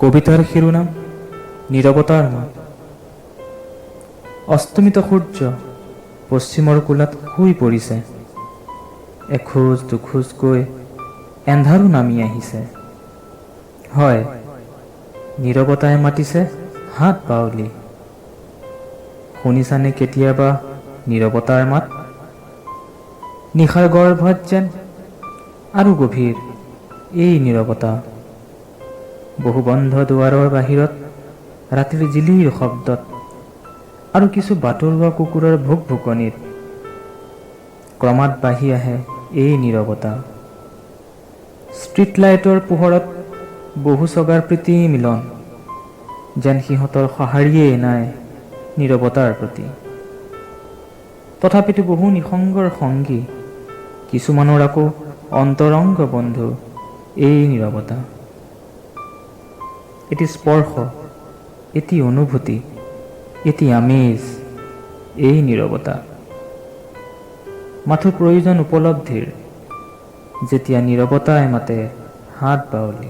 কবিতাৰ শিৰোনাম নীৰৱতাৰ মাত। অস্তমিত সূৰ্য পশ্চিমৰ কোলাত শুই পৰিছে। এখোজ দুখোজকৈ এন্ধাৰো নামি আহিছে। হয়, নীৰৱতাই মাতিছে হাত বাউলি। শুনিছানে কেতিয়াবা নীৰৱতাৰ মাত? নিশাৰ গৰ্ভত যেন আৰু গভীৰ এই নীৰৱতা। বহু বন্ধ দুৱাৰৰ বাহিৰত ৰাতিৰ জিলিৰ শব্দত আৰু কিছু বাটৰুৱা কুকুৰৰ ভুক ভুকনিত ক্ৰমাৎ বাঢ়ি আহে এই নীৰৱতা। ষ্ট্ৰীট লাইটৰ পোহৰত বহু চগাৰ প্ৰীতি মিলন, যেন সিহঁতৰ সঁহাৰিয়েই নাই নীৰৱতাৰ প্ৰতি। তথাপিতো বহু নিসংগৰ সংগী, কিছুমানৰ আকৌ অন্তৰংগ বন্ধু এই নীৰৱতা। এটি স্পৰ্শ, এটি অনুভূতি, এটি আমেজ এই নীৰৱতা। মাথো প্ৰয়োজন উপলব্ধিৰ, যেতিয়া নীৰৱতাই মাতে হাত বাউলি।